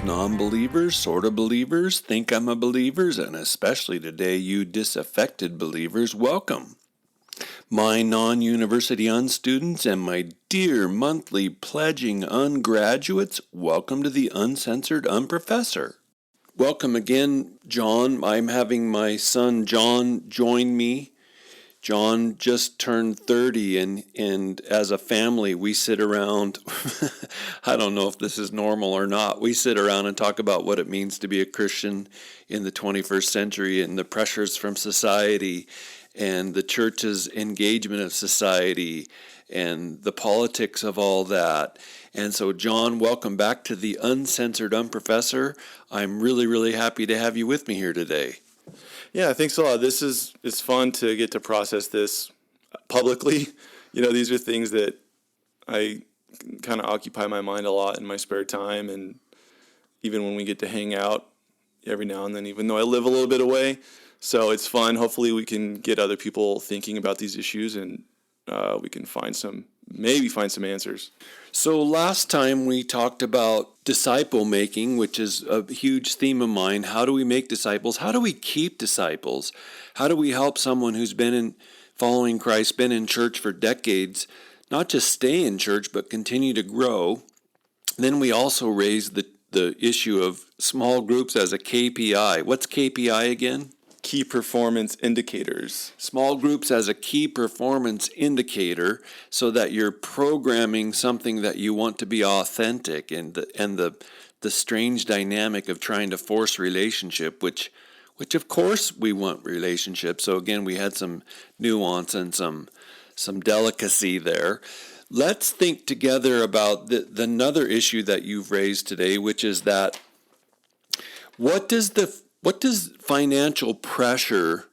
non-believers, sort of believers, think I'm a believers, and especially today, you disaffected believers, welcome. My non-university students and my dear monthly pledging undergraduates, welcome to the Uncensored Unprofessor. Welcome again, John. I'm having my son John join me. John just turned 30, and as a family, we sit around, I don't know if this is normal or not, we sit around and talk about what it means to be a Christian in the 21st century and the pressures from society and the church's engagement of society and the politics of all that. And so, John, welcome back to the Uncensored Unprofessor. I'm really, really happy to have you with me here today. Yeah, thanks a lot. It's fun to get to process this publicly. You know, these are things that I kind of occupy my mind a lot in my spare time, and even when we get to hang out every now and then, even though I live a little bit away. So it's fun. Hopefully we can get other people thinking about these issues, and we can find some answers. So last time we talked about disciple making, which is a huge theme of mine. How do we make disciples? How do we keep disciples? How do we help someone who's been following Christ, been in church for decades, not just stay in church, but continue to grow? Then we also raised the issue of small groups as a KPI. What's KPI again? Key performance indicators. Small groups as a key performance indicator, so that you're programming something that you want to be authentic, and the strange dynamic of trying to force relationship, which of course we want relationship. So again, we had some nuance and some delicacy there. Let's think together about the another issue that you've raised today, which is that what does financial pressure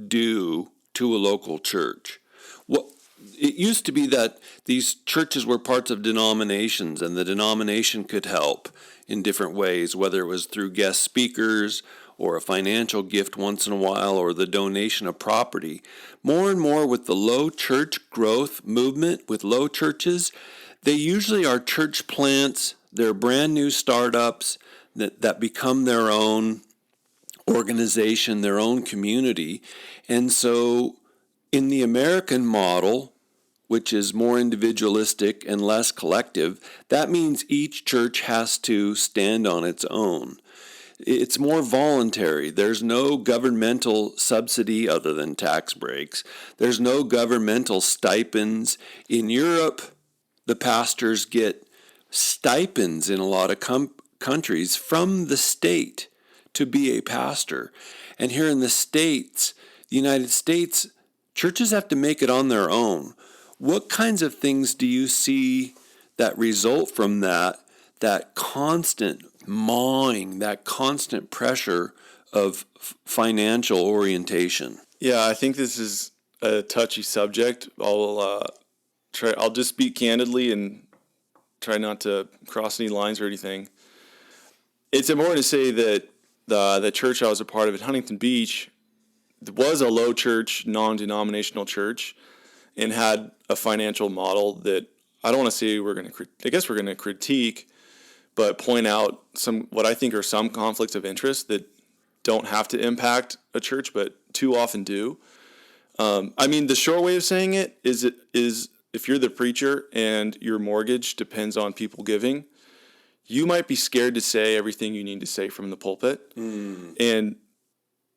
do to a local church? It used to be that these churches were parts of denominations, and the denomination could help in different ways, whether it was through guest speakers or a financial gift once in a while or the donation of property. More and more with the low church growth movement, with low churches, they usually are church plants. They're brand new startups that become their own organization, their own community. And so in the American model, which is more individualistic and less collective, that means each church has to stand on its own. It's more voluntary. There's no governmental subsidy other than tax breaks. There's no governmental stipends. In Europe, the pastors get stipends in a lot of countries from the state to be a pastor. And here in the States, the United States, churches have to make it on their own. What kinds of things do you see that result from that constant mawing, that constant pressure of financial orientation? Yeah, I think this is a touchy subject. I'll just speak candidly and try not to cross any lines or anything. It's important to say that the church I was a part of at Huntington Beach was a low church, non-denominational church, and had a financial model that I don't want to say we're going to critique, but point out what I think are some conflicts of interest that don't have to impact a church, but too often do. The short way of saying it is if you're the preacher and your mortgage depends on people giving, you might be scared to say everything you need to say from the pulpit. And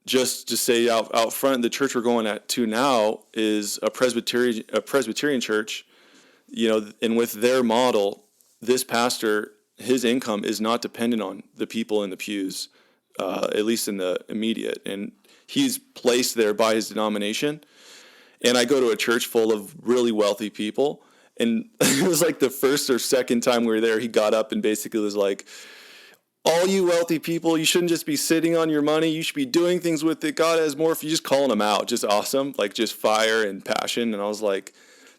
just to say out front, the church we're going to now is a Presbyterian church, and with their model, this pastor, his income is not dependent on the people in the pews, at least in the immediate. And he's placed there by his denomination. And I go to a church full of really wealthy people, and it was like the first or second time we were there, he got up and basically was like, all you wealthy people, you shouldn't just be sitting on your money. You should be doing things with it. God has more for you. Just calling them out. Just awesome. Like just fire and passion. And I was like,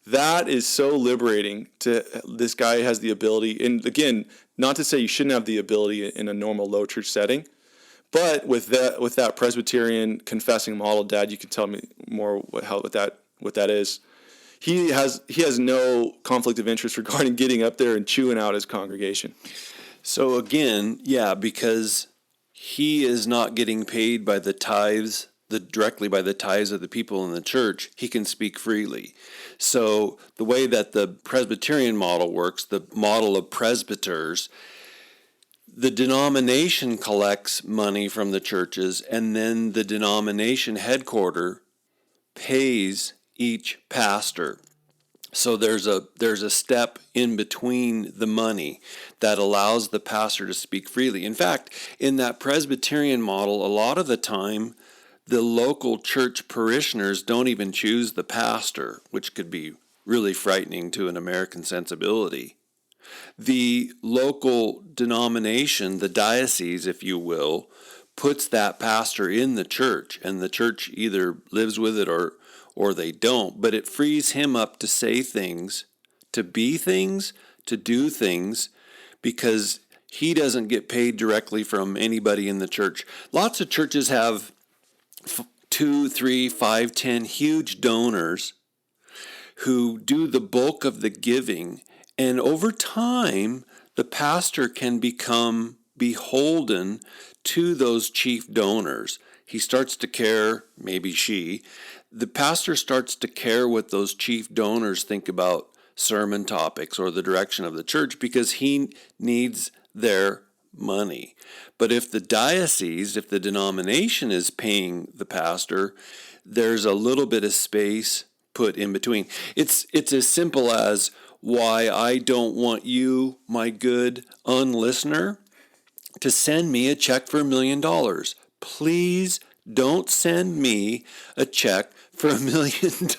that is so liberating. This guy has the ability. And again, not to say you shouldn't have the ability in a normal low church setting, but with that Presbyterian confessing model, Dad, you can tell me more what that is. He has no conflict of interest regarding getting up there and chewing out his congregation. So again, yeah, because he is not getting paid by the tithes, directly by the tithes of the people in the church, he can speak freely. So the way that the Presbyterian model works, the model of presbyters, the denomination collects money from the churches, and then the denomination headquarter pays each pastor. So there's a step in between the money that allows the pastor to speak freely. In fact, in that Presbyterian model, a lot of the time, the local church parishioners don't even choose the pastor, which could be really frightening to an American sensibility. The local denomination, the diocese, if you will, puts that pastor in the church, and the church either lives with it or they don't, but it frees him up to say things, to be things, to do things, because he doesn't get paid directly from anybody in the church. Lots of churches have 2, 3, 5, 10 huge donors who do the bulk of the giving, and over time, the pastor can become beholden to those chief donors. He starts to care, maybe the pastor starts to care what those chief donors think about sermon topics or the direction of the church, because he needs their money. But if the diocese, if the denomination is paying the pastor, there's a little bit of space put in between. It's as simple as why I don't want you, my good unlistener, to send me a check for $1 million. Please don't send me a check for $1 million.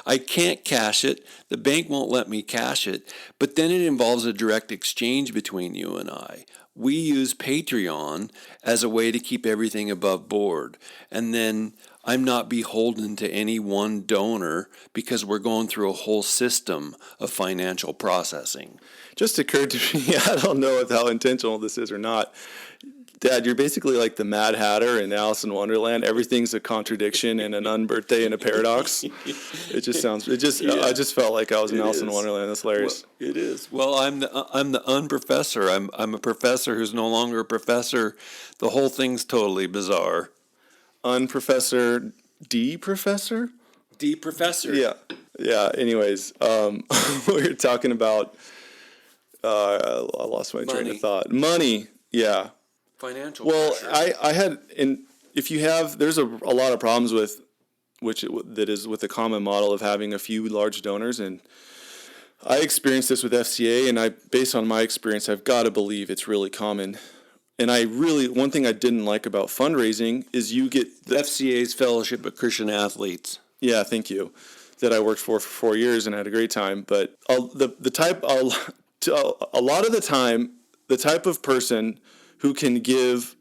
I can't cash it. The bank won't let me cash it. But then it involves a direct exchange between you and I. We use Patreon as a way to keep everything above board. And then I'm not beholden to any one donor because we're going through a whole system of financial processing. Just occurred to me, I don't know how intentional this is or not. Dad, you're basically like the Mad Hatter in Alice in Wonderland. Everything's a contradiction and an unbirthday and a paradox. I just felt like I was in Alice in Wonderland. That's hilarious. Well, it is. Well, I'm the unprofessor. I'm a professor who's no longer a professor. The whole thing's totally bizarre. Unprofessor D professor? D professor. Yeah. Anyways, we were talking about I lost my train of thought. Money. Yeah. Financial pressure. I had, and if you have, there's a lot of problems with that is with the common model of having a few large donors, and I experienced this with FCA, and based on my experience, I've got to believe it's really common. And one thing I didn't like about fundraising is you get the FCA's Fellowship of Christian Athletes. Yeah, thank you. That I worked for 4 years and had a great time. But a lot of the time, the type of person who can give,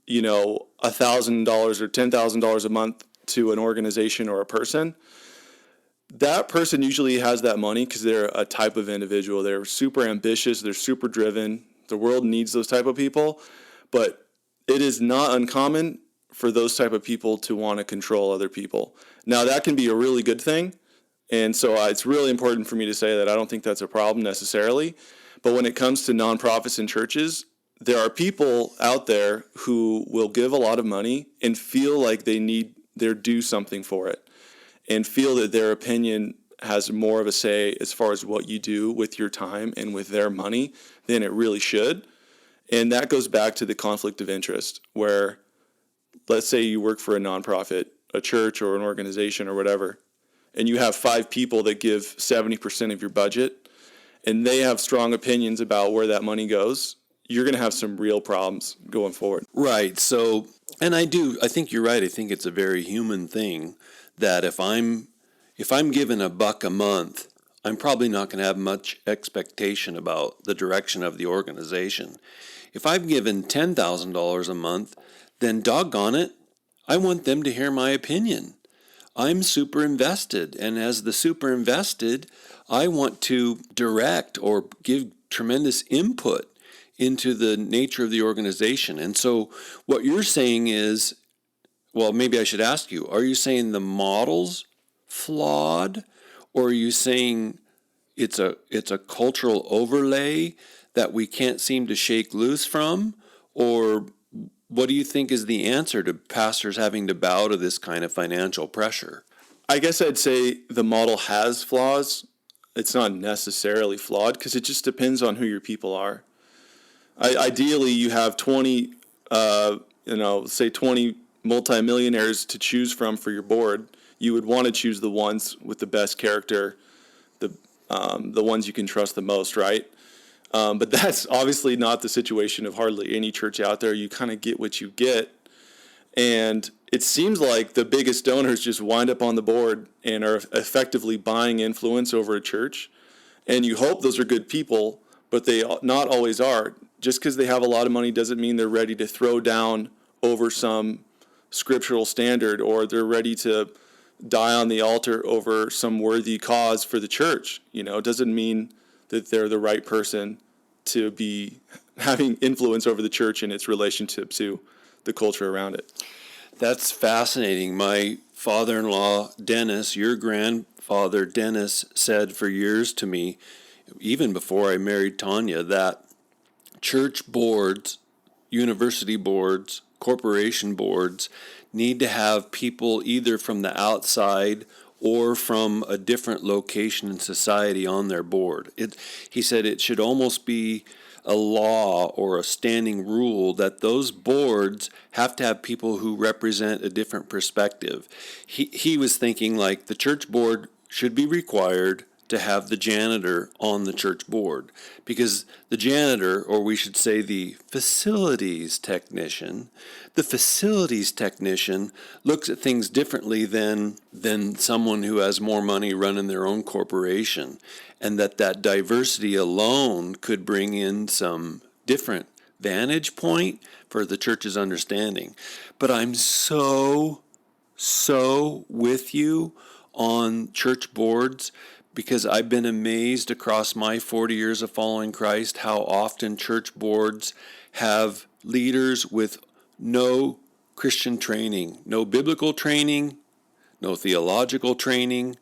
$1,000 or $10,000 a month to an organization or a person, that person usually has that money because they're a type of individual. They're super ambitious. They're super driven. The world needs those type of people. But it is not uncommon for those type of people to want to control other people. Now, that can be a really good thing. And so it's really important for me to say that I don't think that's a problem necessarily. But when it comes to nonprofits and churches, there are people out there who will give a lot of money and feel like they're due something for it, and feel that their opinion has more of a say as far as what you do with your time and with their money than it really should. And that goes back to the conflict of interest, where let's say you work for a nonprofit, a church or an organization or whatever, and you have 5 people that give 70% of your budget, and they have strong opinions about where that money goes. You're going to have some real problems going forward. Right. So, and I think you're right. I think it's a very human thing that if I'm given $1 a month, I'm probably not going to have much expectation about the direction of the organization. If I've given $10,000 a month, then doggone it, I want them to hear my opinion. I'm super invested, and as the super invested, I want to direct or give tremendous input into the nature of the organization. And so what you're saying is, well, maybe I should ask you, are you saying the model's flawed, or are you saying it's a cultural overlay that we can't seem to shake loose from? Or what do you think is the answer to pastors having to bow to this kind of financial pressure? I guess I'd say the model has flaws. It's not necessarily flawed because it just depends on who your people are. Ideally, you have 20, say 20 multimillionaires to choose from for your board. You would want to choose the ones with the best character, the ones you can trust the most, right? But that's obviously not the situation of hardly any church out there. You kind of get what you get. And it seems like the biggest donors just wind up on the board and are effectively buying influence over a church. And you hope those are good people, but they not always are. Just because they have a lot of money doesn't mean they're ready to throw down over some scriptural standard, or they're ready to die on the altar over some worthy cause for the church. It doesn't mean that they're the right person to be having influence over the church and its relationship to the culture around it. That's fascinating. My father-in-law, Dennis, your grandfather, Dennis, said for years to me, even before I married Tanya, that church boards, university boards, corporation boards need to have people either from the outside or from a different location in society on their board. He said it should almost be a law or a standing rule that those boards have to have people who represent a different perspective. He was thinking like the church board should be required to have the janitor on the church board, because the janitor, or we should say the facilities technician looks at things differently than someone who has more money running their own corporation, and that diversity alone could bring in some different vantage point for the church's understanding. But I'm so with you on church boards, because I've been amazed across my 40 years of following Christ how often church boards have leaders with no Christian training, no biblical training, no theological training,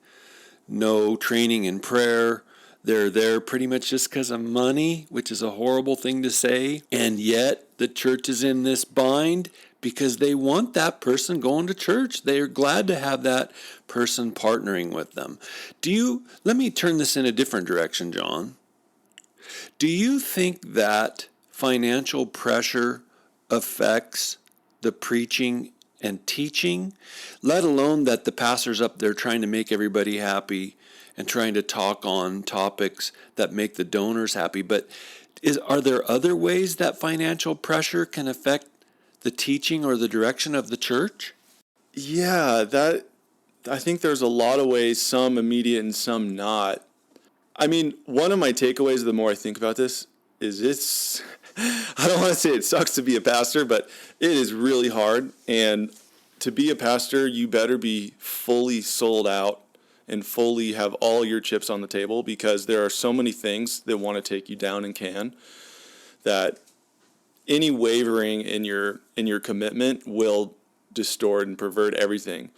no training in prayer. They're there pretty much just because of money, which is a horrible thing to say. And yet the church is in this bind because they want that person going to church. They are glad to have that person partnering with them. Let me turn this in a different direction, John. Do you think that financial pressure affects the preaching and teaching, let alone that the pastor's up there trying to make everybody happy and trying to talk on topics that make the donors happy? But are there other ways that financial pressure can affect the teaching or the direction of the church? Yeah, I think there's a lot of ways, some immediate and some not. I mean, one of my takeaways the more I think about this is I don't want to say it sucks to be a pastor, but it is really hard. And to be a pastor, you better be fully sold out and fully have all your chips on the table, because there are so many things that want to take you down and can, that any wavering in your commitment will distort and pervert everything.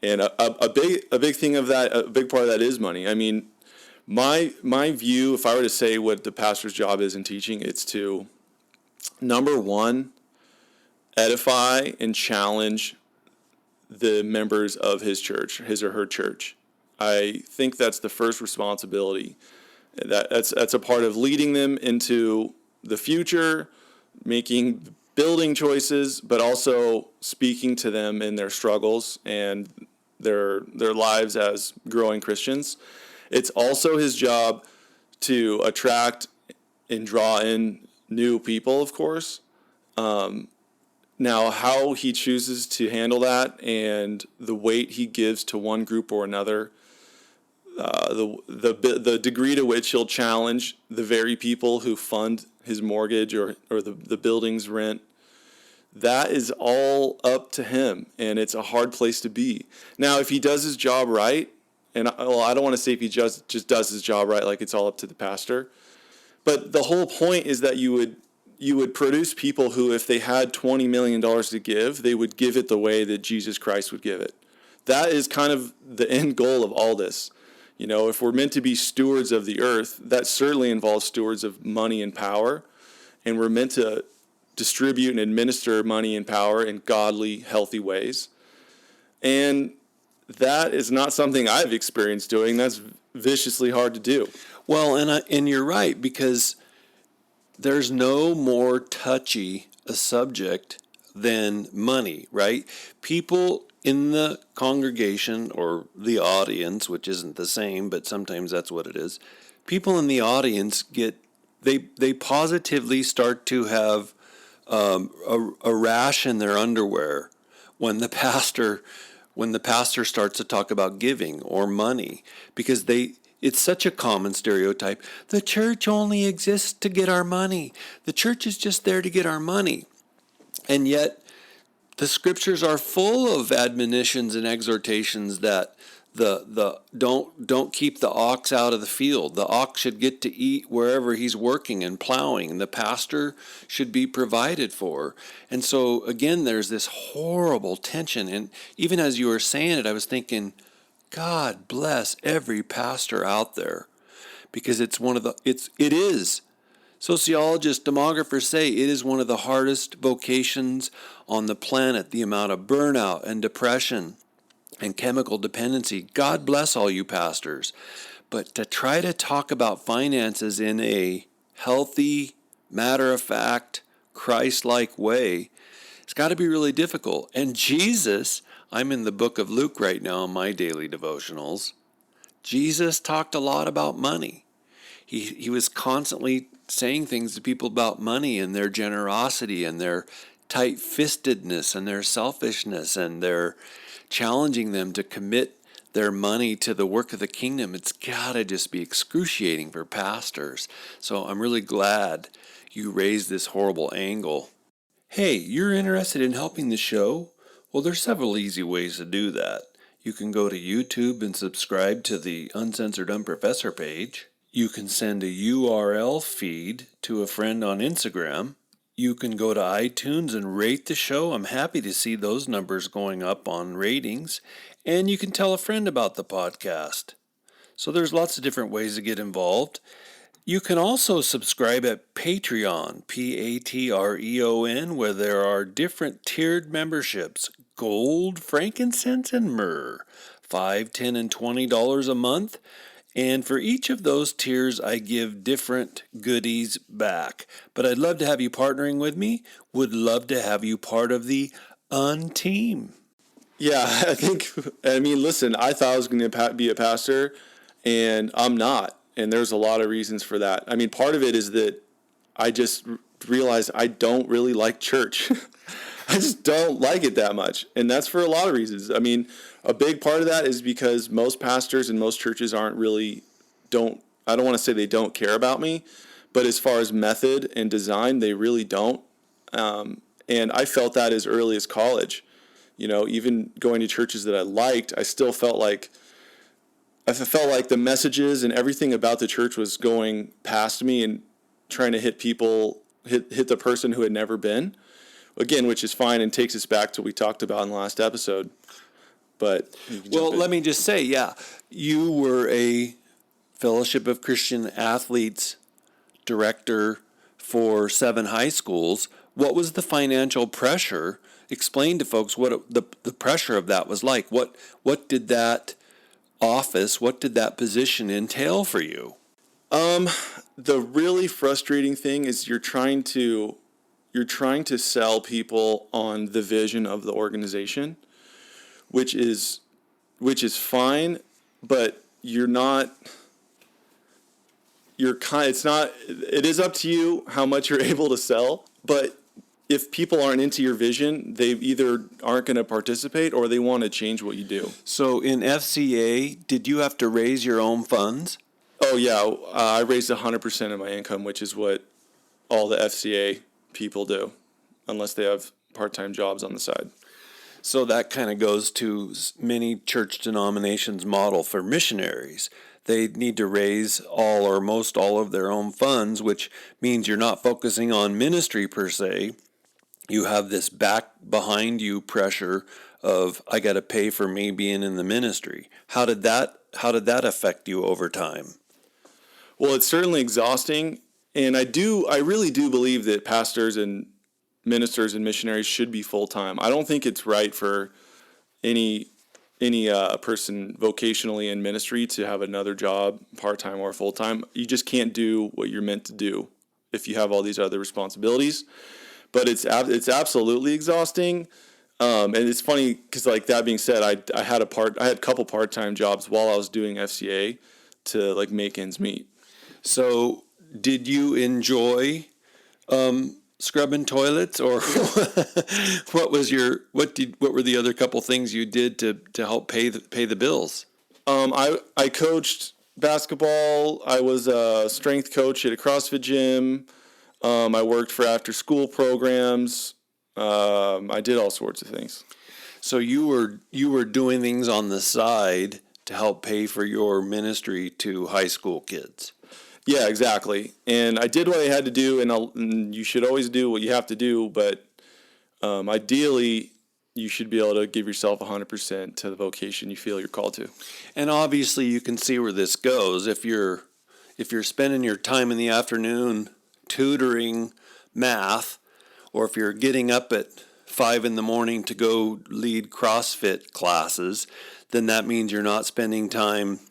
And a big thing of that, a big part of that is money. I mean, my view, if I were to say what the pastor's job is in teaching, it's to, number one, edify and challenge the members of his church, his or her church. I think that's the first responsibility. That's a part of leading them into the future, making building choices, but also speaking to them in their struggles and their lives as growing Christians. It's also his job to attract and draw in new people, of course. Now, how he chooses to handle that and the weight he gives to one group or another, the degree to which he'll challenge the very people who fund his mortgage or the building's rent, that is all up to him, and it's a hard place to be. Now, if he does his job right, and I don't want to say if he just does his job right, like it's all up to the pastor, but the whole point is that you would produce people who, if they had $20 million to give, they would give it the way that Jesus Christ would give it. That is kind of the end goal of all this. If we're meant to be stewards of the earth, that certainly involves stewards of money and power. And we're meant to distribute and administer money and power in godly, healthy ways. And that is not something I've experienced doing. That's viciously hard to do. Well, and you're right, because there's no more touchy a subject than money, right? People in the congregation or the audience, which isn't the same, but sometimes that's what it is. People in the audience they positively start to have a rash in their underwear when the pastor starts to talk about giving or money, because it's such a common stereotype. The church only exists to get our money. The church is just there to get our money. And yet the scriptures are full of admonitions and exhortations that the don't keep the ox out of the field. The ox should get to eat wherever he's working and plowing, and the pastor should be provided for. And so again, there's this horrible tension. And even as you were saying it, I was thinking, God bless every pastor out there, because it is. Sociologists, demographers say it is one of the hardest vocations on the planet, the amount of burnout and depression and chemical dependency. God bless all you pastors. But to try to talk about finances in a healthy, matter-of-fact, Christ-like way, it's got to be really difficult. And Jesus, I'm in the book of Luke right now in my daily devotionals. Jesus talked a lot about money. He was constantly saying things to people about money and their generosity and their tight-fistedness and their selfishness, and their challenging them to commit their money to the work of the kingdom. It's got to just be excruciating for pastors. So I'm really glad you raised this horrible angle. Hey, you're interested in helping the show? Well, there's several easy ways to do that. You can go to YouTube and subscribe to the Uncensored Unprofessor page. You can send a URL feed to a friend on Instagram. You can go to iTunes and rate the show. I'm happy to see those numbers going up on ratings. And you can tell a friend about the podcast. So there's lots of different ways to get involved. You can also subscribe at Patreon, Patreon, where there are different tiered memberships: gold, frankincense, and myrrh, $5, $10, and $20 a month. And for each of those tiers, I give different goodies back. But I'd love to have you partnering with me. Would love to have you part of the team. Yeah, listen, I thought I was going to be a pastor, and I'm not. And there's a lot of reasons for that. Part of it is that I just realized I don't really like church. I just don't like it that much. And that's for a lot of reasons. A big part of that is because most pastors and most churches I don't want to say they don't care about me, but as far as method and design, they really don't. And I felt that as early as college. Even going to churches that I liked, I felt like the messages and everything about the church was going past me and trying to hit the person who had never been. Again, which is fine and takes us back to what we talked about in the last episode. But let me just say, you were a Fellowship of Christian Athletes director for 7 high schools. What was the financial pressure? Explain to folks what the pressure of that was like. What did that office, what did that position entail for you? The really frustrating thing is you're trying to sell people on the vision of the organization, which is fine, but it is up to you how much you're able to sell. But if people aren't into your vision, they either aren't going to participate or they want to change what you do. So in FCA, did you have to raise your own funds? Oh yeah, I raised 100% of my income, which is what all the FCA people do, unless they have part-time jobs on the side. So that kind of goes to many church denominations' model for missionaries. They need to raise all or most all of their own funds, which means you're not focusing on ministry per se. You have this back behind you pressure of, I got to pay for me being in the ministry. How did that did that affect you over time? Well, it's certainly exhausting, and I really do believe that pastors and ministers and missionaries should be full-time. I don't think it's right for any person vocationally in ministry to have another job, part-time or full-time. You just can't do what you're meant to do if you have all these other responsibilities. But it's absolutely exhausting. And it's funny because, like, that being said, I had a couple part-time jobs while I was doing FCA to, like, make ends meet. So, did you enjoy scrubbing toilets, or what were the other couple things you did to help pay the bills? I coached basketball. I was a strength coach at a CrossFit gym. I worked for after-school programs. I did all sorts of things. So you were doing things on the side to help pay for your ministry to high school kids. Yeah, exactly. And I did what I had to do, and you should always do what you have to do, but ideally you should be able to give yourself 100% to the vocation you feel you're called to. And obviously you can see where this goes. If you're spending your time in the afternoon tutoring math, or if you're getting up at 5 a.m. to go lead CrossFit classes, then that means you're not spending time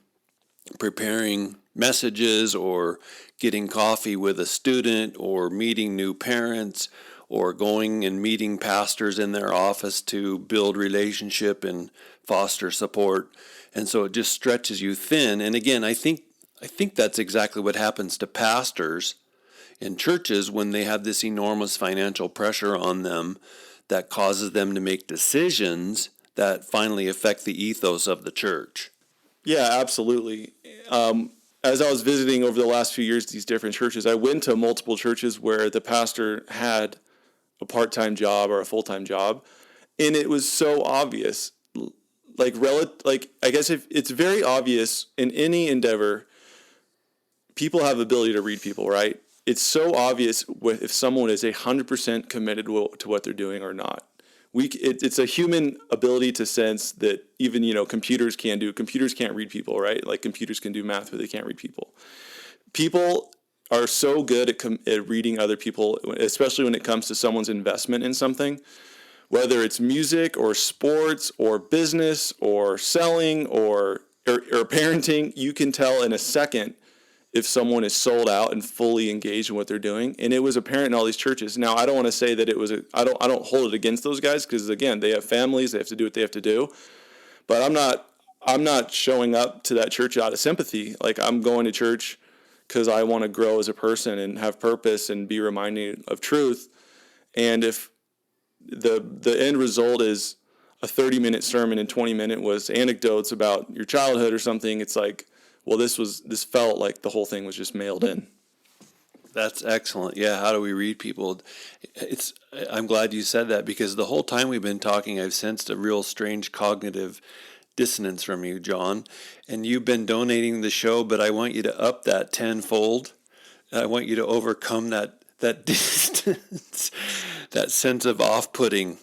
preparing messages or getting coffee with a student or meeting new parents or going and meeting pastors in their office to build relationship and foster support. And so it just stretches you thin. And again, I think that's exactly what happens to pastors in churches when they have this enormous financial pressure on them that causes them to make decisions that finally affect the ethos of the church. Yeah, absolutely. As I was visiting over the last few years these different churches, I went to multiple churches where the pastor had a part-time job or a full-time job, and it was so obvious. I guess if it's very obvious in any endeavor, people have the ability to read people, right? It's so obvious if someone is 100% committed to what they're doing or not. It's a human ability to sense that even, computers can do. Computers can't read people, right? Like, computers can do math, but they can't read people. People are so good at reading other people, especially when it comes to someone's investment in something, whether it's music or sports or business or selling or parenting. You can tell in a second if someone is sold out and fully engaged in what they're doing. And it was apparent in all these churches. Now, I don't want to say that I don't hold it against those guys, because again, they have families, they have to do what they have to do. But I'm not showing up to that church out of sympathy. Like, I'm going to church because I want to grow as a person and have purpose and be reminded of truth. And if the end result is a 30-minute sermon and 20-minute was anecdotes about your childhood or something, it's like, well, this felt like the whole thing was just mailed in. That's excellent. Yeah, how do we read people? I'm glad you said that, because the whole time we've been talking, I've sensed a real strange cognitive dissonance from you, John. And you've been donating the show, but I want you to up that tenfold. I want you to overcome that distance, that sense of off-putting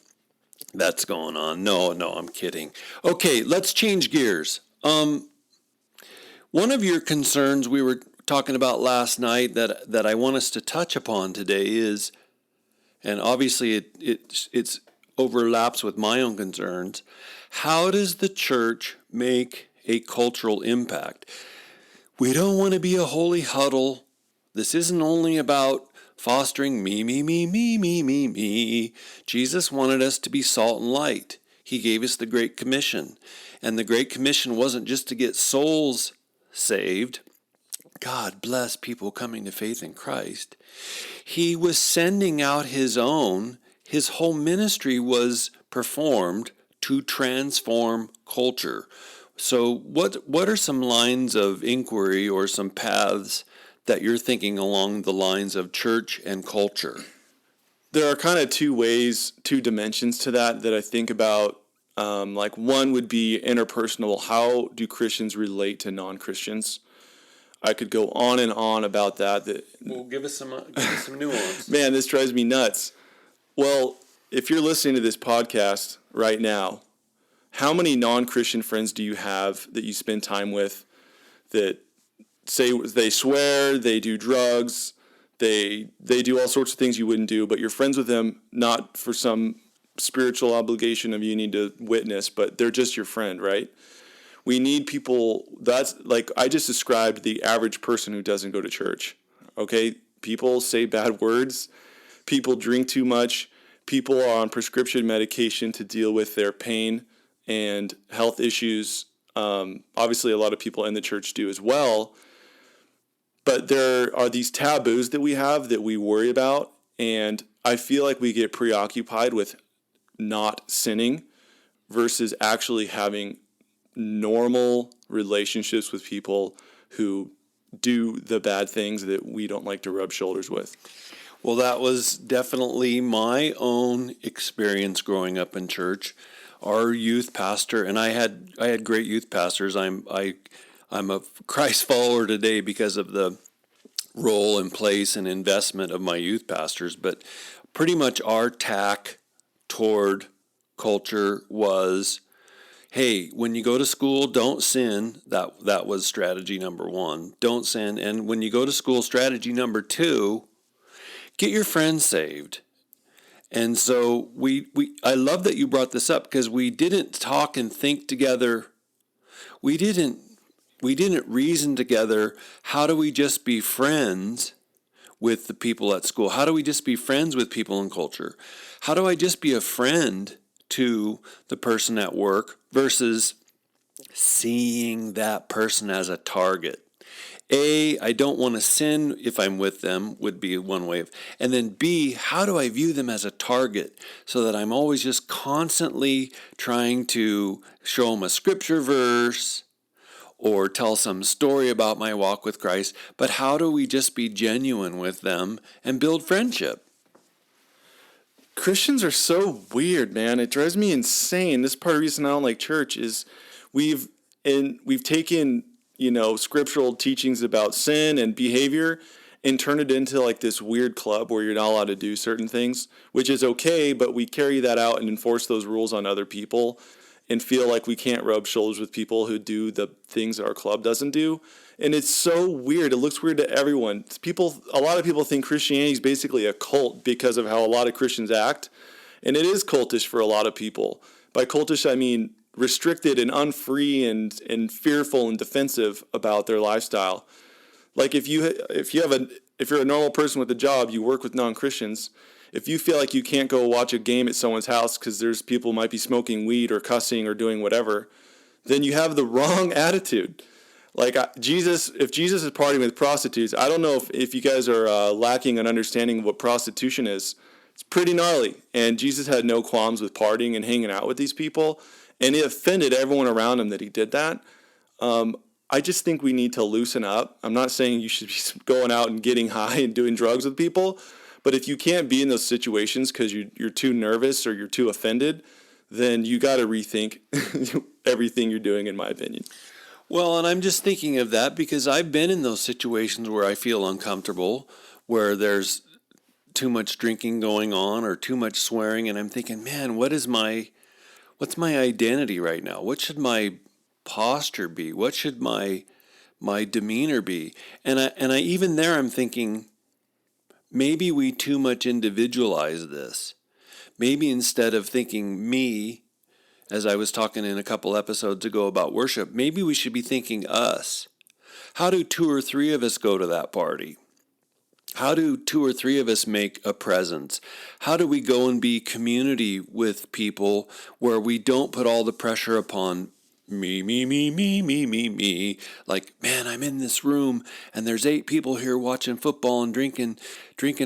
that's going on. No, I'm kidding. Okay, let's change gears. One of your concerns we were talking about last night that I want us to touch upon today is, and obviously it overlaps with my own concerns, how does the church make a cultural impact? We don't want to be a holy huddle. This isn't only about fostering me. Jesus wanted us to be salt and light. He gave us the Great Commission. And the Great Commission wasn't just to get souls saved. God bless people coming to faith in Christ. He was sending out his own. His whole ministry was performed to transform culture. So what are some lines of inquiry or some paths that you're thinking along the lines of church and culture? There are kind of two dimensions to that I think about. Like, one would be interpersonal. How do Christians relate to non-Christians? I could go on and on about that. Well, give us some nuance. Man, this drives me nuts. Well, if you're listening to this podcast right now, how many non-Christian friends do you have that you spend time with that say they swear, they do drugs, they do all sorts of things you wouldn't do, but you're friends with them not for some spiritual obligation of you need to witness, but they're just your friend, right? We need people. That's like I just described the average person who doesn't go to church. Okay, people say bad words, people drink too much, people are on prescription medication to deal with their pain and health issues. Obviously, a lot of people in the church do as well. But there are these taboos that we have that we worry about, and I feel like we get preoccupied with not sinning versus actually having normal relationships with people who do the bad things that we don't like to rub shoulders with. Well, that was definitely my own experience growing up in church. Our youth pastor, and I had great youth pastors. I'm a Christ follower today because of the role and place and investment of my youth pastors, but pretty much our tack toward culture was, hey, when you go to school, don't sin. That was strategy number 1. Don't sin. And when you go to school, strategy number 2, get your friends saved. And so I love that you brought this up because we didn't talk and think together. We didn't reason together. How do we just be friends with the people at school? How do we just be friends with people in culture? How do I just be a friend to the person at work versus seeing that person as a target? A, I don't want to sin if I'm with them would be one way of, and then B, how do I view them as a target so that I'm always just constantly trying to show them a scripture verse or tell some story about my walk with Christ, but how do we just be genuine with them and build friendship? Christians are so weird, man. It drives me insane. This part of the reason I don't like church is we've taken, scriptural teachings about sin and behavior and turn it into like this weird club where you're not allowed to do certain things, which is okay, but we carry that out and enforce those rules on other people and feel like we can't rub shoulders with people who do the things that our club doesn't do. And it's so weird. It looks weird to everyone. A lot of people think Christianity is basically a cult because of how a lot of Christians act. And it is cultish for a lot of people. By cultish, I mean restricted and unfree and fearful and defensive about their lifestyle. Like if you're a normal person with a job, you work with non-Christians. If you feel like you can't go watch a game at someone's house because there's people who might be smoking weed or cussing or doing whatever, then you have the wrong attitude. Like if Jesus is partying with prostitutes, I don't know if you guys are lacking an understanding of what prostitution is. It's pretty gnarly. And Jesus had no qualms with partying and hanging out with these people. And it offended everyone around him that he did that. I just think we need to loosen up. I'm not saying you should be going out and getting high and doing drugs with people. But if you can't be in those situations because you're too nervous or you're too offended, then you got to rethink everything you're doing, in my opinion. Well, and I'm just thinking of that because I've been in those situations where I feel uncomfortable, where there's too much drinking going on or too much swearing, and I'm thinking, man, what's my identity right now? What should my posture be? What should my demeanor be? And I even there I'm thinking, maybe we too much individualize this. Maybe instead of thinking me, as I was talking in a couple episodes ago about worship, maybe we should be thinking us. How do 2 or 3 of us go to that party? How do 2 or 3 of us make a presence? How do we go and be community with people where we don't put all the pressure upon me? Like, man, I'm in this room and there's 8 people here watching football and drinking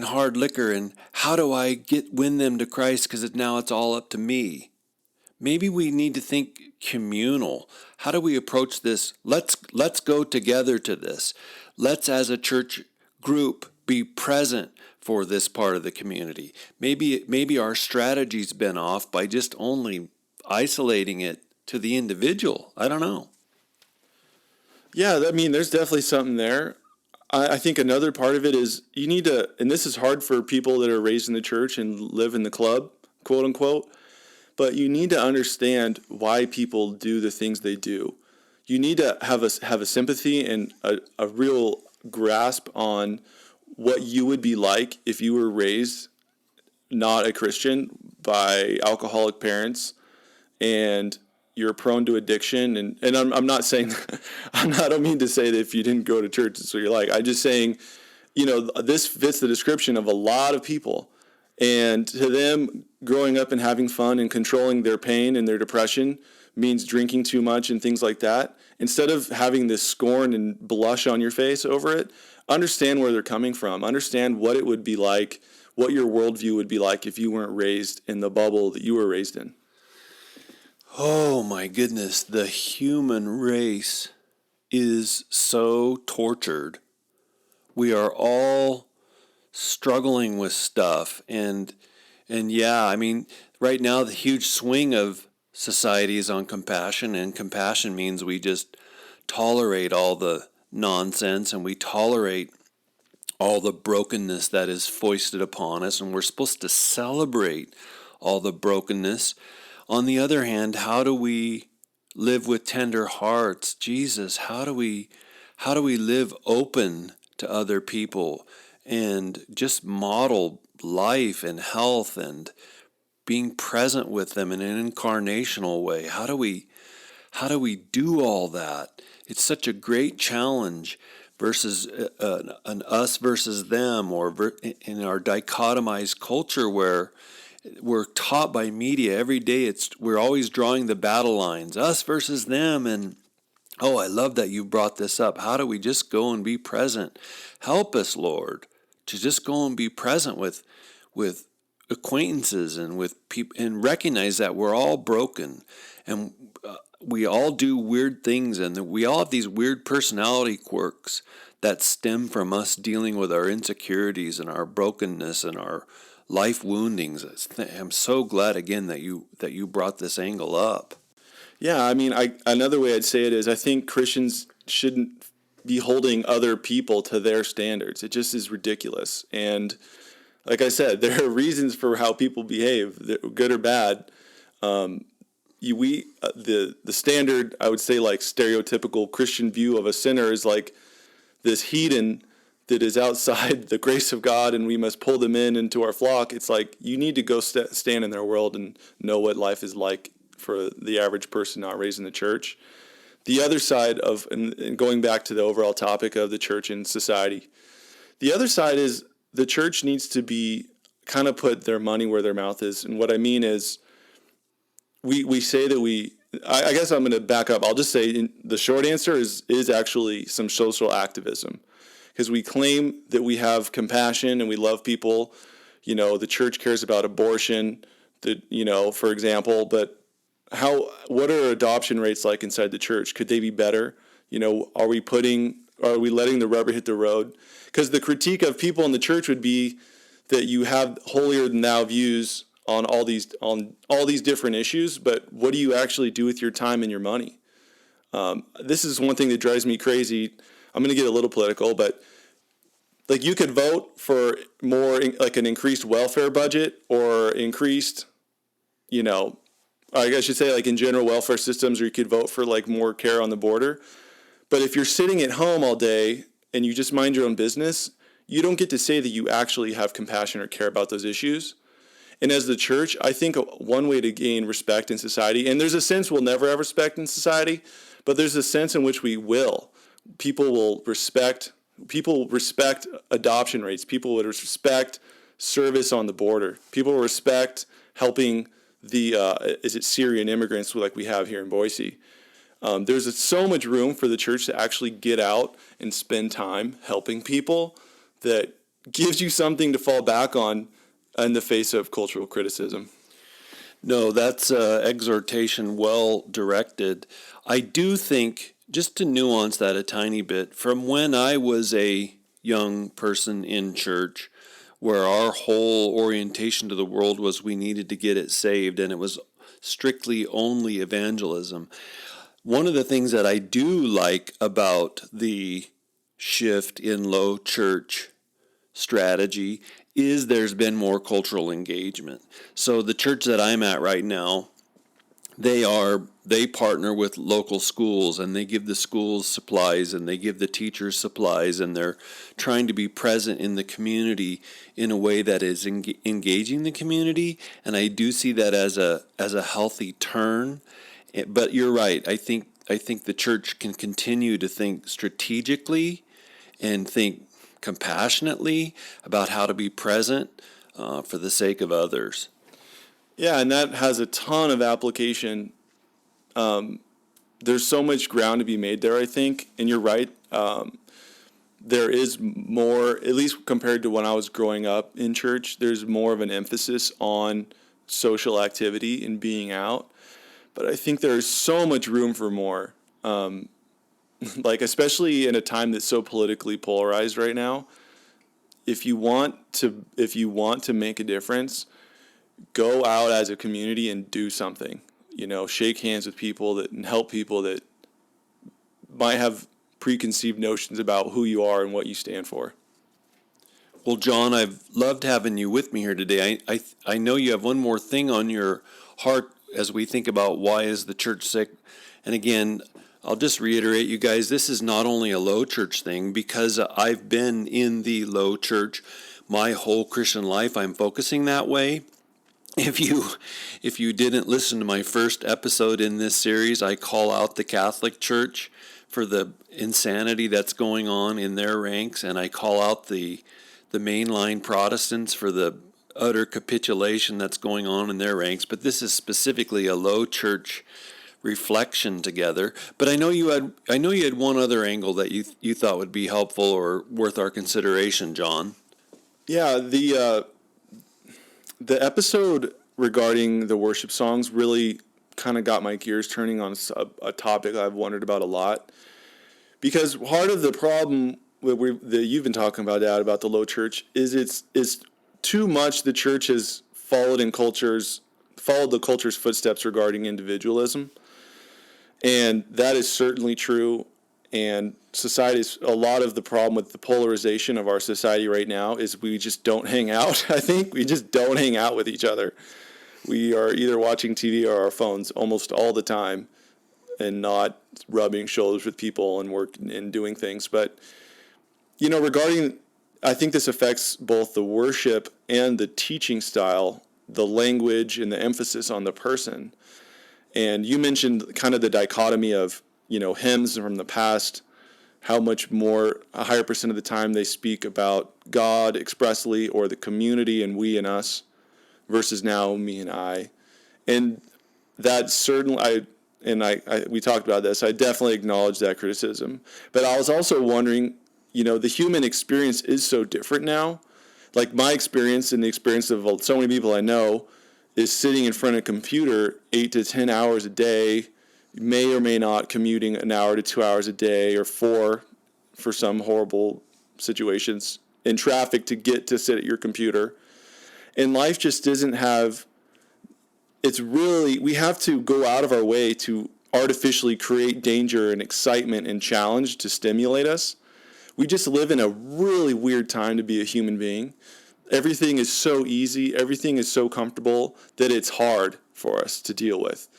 hard liquor, and how do I win them to Christ because now it's all up to me? Maybe we need to think communal. How do we approach this? Let's go together to this. Let's, as a church group, be present for this part of the community. Maybe our strategy's been off by just only isolating it to the individual. I don't know. Yeah, I mean, there's definitely something there. I think another part of it is you need to, and this is hard for people that are raised in the church and live in the club, quote unquote, but you need to understand why people do the things they do. You need to have a sympathy and a real grasp on what you would be like if you were raised not a Christian by alcoholic parents and you're prone to addiction. And I'm not saying, I don't mean to say that if you didn't go to church, that's what you're like. I'm just saying, this fits the description of a lot of people. And to them, growing up and having fun and controlling their pain and their depression means drinking too much and things like that. Instead of having this scorn and blush on your face over it, understand where they're coming from. Understand what it would be like, what your worldview would be like if you weren't raised in the bubble that you were raised in. Oh my goodness, the human race is so tortured. We are all struggling with stuff, and yeah, I mean, right now the huge swing of society is on compassion, and compassion means we just tolerate all the nonsense and we tolerate all the brokenness that is foisted upon us, and we're supposed to celebrate all the brokenness. On the other hand, how do we live with tender hearts? Jesus, how do we live open to other people and just model life and health and being present with them in an incarnational way? How do we do all that? It's such a great challenge versus an us versus them, or in our dichotomized culture where we're taught by media every day. We're always drawing the battle lines, us versus them. And oh, I love that you brought this up. How do we just go and be present? Help us, Lord, to just go and be present with acquaintances and with people, and recognize that we're all broken, and we all do weird things, and we all have these weird personality quirks that stem from us dealing with our insecurities and our brokenness and our life woundings. I'm so glad again that you brought this angle up. Yeah, I mean, another way I'd say it is I think Christians shouldn't be holding other people to their standards. It just is ridiculous. And like I said, there are reasons for how people behave, good or bad. The standard, I would say, like stereotypical Christian view of a sinner is like this heathen that is outside the grace of God, and we must pull them into our flock. It's like you need to go stand in their world and know what life is like for the average person not raised in the church. The other side of, and going back to the overall topic of the church and society, the other side is the church needs to be kind of put their money where their mouth is. And what I mean is we say that I guess I'm going to back up. I'll just say the short answer is actually some social activism, because we claim that we have compassion and we love people. The church cares about abortion, for example, but what are adoption rates like inside the church? Could they be better? Are we letting the rubber hit the road? Because the critique of people in the church would be that you have holier than thou views on all these different issues, but what do you actually do with your time and your money? This is one thing that drives me crazy. I'm going to get a little political, but like you could vote for more like an increased welfare budget or increased, I should say like in general welfare systems, or you could vote for like more care on the border. But if you're sitting at home all day and you just mind your own business, you don't get to say that you actually have compassion or care about those issues. And as the church, I think one way to gain respect in society, and there's a sense we'll never have respect in society, but there's a sense in which we will. People respect adoption rates. People would respect service on the border. People will respect helping the Syrian immigrants like we have here in Boise. There's so much room for the church to actually get out and spend time helping people that gives you something to fall back on in the face of cultural criticism. No, that's exhortation well directed. I do think, just to nuance that a tiny bit, from when I was a young person in church, where our whole orientation to the world was we needed to get it saved, and it was strictly only evangelism. One of the things that I do like about the shift in low church strategy is there's been more cultural engagement. So the church that I'm at right now, they partner with local schools, and they give the schools supplies, and they give the teachers supplies, and they're trying to be present in the community in a way that is engaging the community. And I do see that as a healthy turn. But you're right. I think the church can continue to think strategically and think compassionately about how to be present for the sake of others. Yeah, and that has a ton of application. There's so much ground to be made there, I think, and you're right. There is more, at least compared to when I was growing up in church, there's more of an emphasis on social activity and being out. But I think there's so much room for more. Like, especially in a time that's so politically polarized right now, if you want to make a difference, go out as a community and do something. Shake hands with people and help people that might have preconceived notions about who you are and what you stand for. Well, John, I've loved having you with me here today. I know you have one more thing on your heart as we think about why is the church sick. And again, I'll just reiterate, you guys, this is not only a low church thing, because I've been in the low church my whole Christian life. I'm focusing that way. If you didn't listen to my first episode in this series, I call out the Catholic Church for the insanity that's going on in their ranks, and I call out the mainline Protestants for the utter capitulation that's going on in their ranks. But this is specifically a low church reflection together. But I know you had one other angle that you thought would be helpful or worth our consideration, John. Yeah, the episode regarding the worship songs really kind of got my gears turning on a topic I've wondered about a lot. Because part of the problem that you've been talking about, Dad, about the low church is it's too much the church has followed the culture's footsteps regarding individualism. And that is certainly true. And a lot of the problem with the polarization of our society right now is we just don't hang out. I think we just don't hang out with each other. We are either watching TV or our phones almost all the time and not rubbing shoulders with people and working and doing things. But, I think this affects both the worship and the teaching style, the language and the emphasis on the person. And you mentioned kind of the dichotomy of, hymns from the past, how much more, a higher percent of the time they speak about God expressly or the community and we and us versus now me and I. And that certainly, we talked about this, I definitely acknowledge that criticism. But I was also wondering, the human experience is so different now. Like my experience and the experience of so many people I know is sitting in front of a computer 8 to 10 hours a day, may or may not commuting an hour to 2 hours a day or 4 for some horrible situations in traffic to get to sit at your computer. And life just doesn't have, we have to go out of our way to artificially create danger and excitement and challenge to stimulate us. We just live in a really weird time to be a human being. Everything is so easy, everything is so comfortable that it's hard for us to deal with.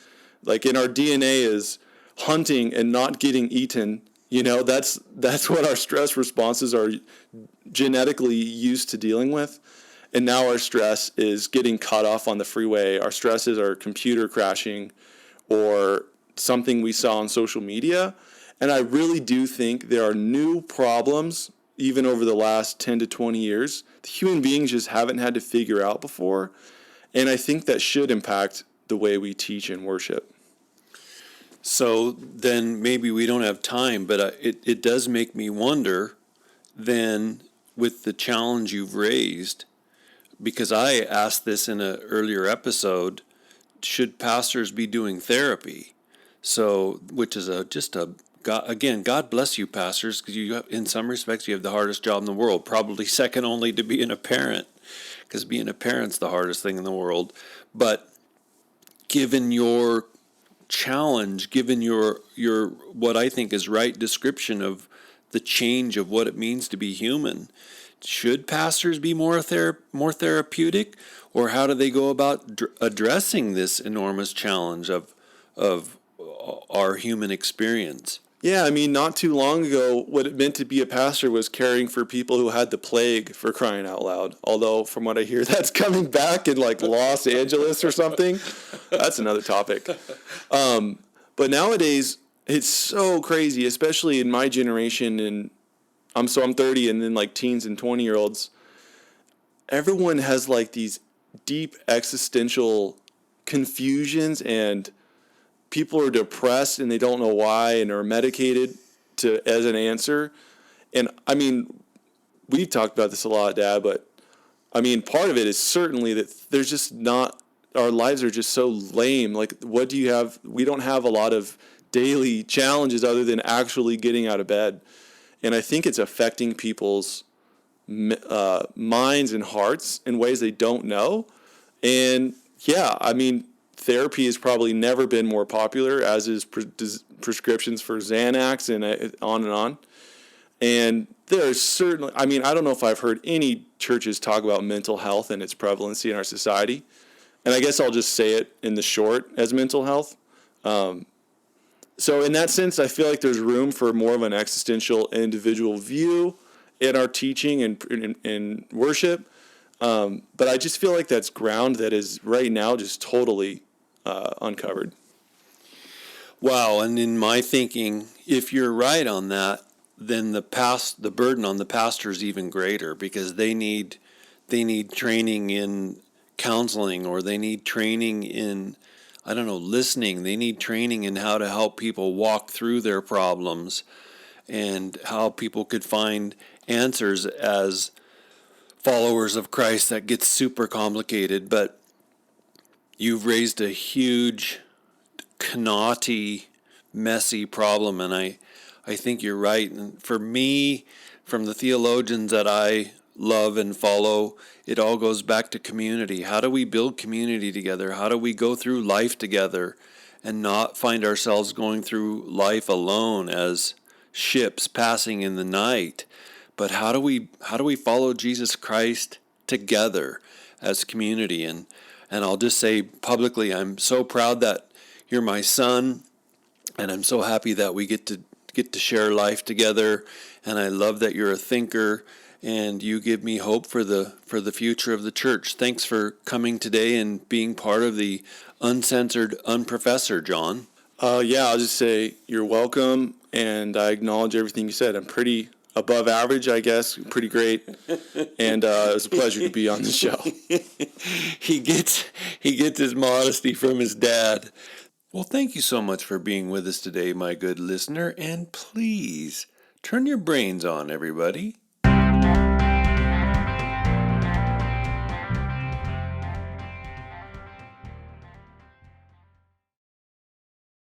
Like in our DNA is hunting and not getting eaten. That's what our stress responses are genetically used to dealing with. And now our stress is getting cut off on the freeway. Our stress is our computer crashing or something we saw on social media. And I really do think there are new problems, even over the last 10 to 20 years, the human beings just haven't had to figure out before. And I think that should impact the way we teach and worship. So then maybe we don't have time, but it does make me wonder then with the challenge you've raised, because I asked this in an earlier episode, should pastors be doing therapy? So, which is God bless you, pastors, because in some respects you have the hardest job in the world, probably second only to being a parent, because being a parent's the hardest thing in the world. But given your challenge, given your what I think is right description of the change of what it means to be human, should pastors be more therapeutic, or how do they go about addressing this enormous challenge of our human experience? Yeah, I mean, not too long ago, what it meant to be a pastor was caring for people who had the plague, for crying out loud. Although, from what I hear, that's coming back in like Los Angeles or something. That's another topic. But nowadays, it's so crazy, especially in my generation. And I'm 30, and then like teens and 20-year-olds. Everyone has like these deep existential confusions, and people are depressed and they don't know why and are medicated as an answer. And I mean, we've talked about this a lot, Dad, but I mean, part of it is certainly that there's just not, our lives are just so lame. Like, what do you have? We don't have a lot of daily challenges other than actually getting out of bed. And I think it's affecting people's minds and hearts in ways they don't know. And yeah, I mean, therapy has probably never been more popular, as is prescriptions for Xanax and on and on. And there's certainly, I mean, I don't know if I've heard any churches talk about mental health and its prevalency in our society. And I guess I'll just say it in the short as mental health. So in that sense, I feel like there's room for more of an existential individual view in our teaching and in worship. But I just feel like that's ground that is right now just totally uncovered. Wow, and in my thinking, if you're right on that, then the burden on the pastor is even greater, because they need training in counseling, or they need training in, I don't know, listening. They need training in how to help people walk through their problems, and how people could find answers as followers of Christ. That gets super complicated, but you've raised a huge, knotty, messy problem, and I think you're right. And for me, from the theologians that I love and follow, it all goes back to community. How do we build community together? How do we go through life together and not find ourselves going through life alone as ships passing in the night? But how do we follow Jesus Christ together as community? And I'll just say publicly, I'm so proud that you're my son, and I'm so happy that we get to share life together. And I love that you're a thinker, and you give me hope for the future of the church. Thanks for coming today and being part of the Uncensored Unprofessor, John. Yeah, I'll just say you're welcome, and I acknowledge everything you said. I'm pretty above average, I guess, pretty great, and it was a pleasure to be on the show. He gets his modesty from his dad. Well, thank you so much for being with us today, my good listener, and please turn your brains on, everybody.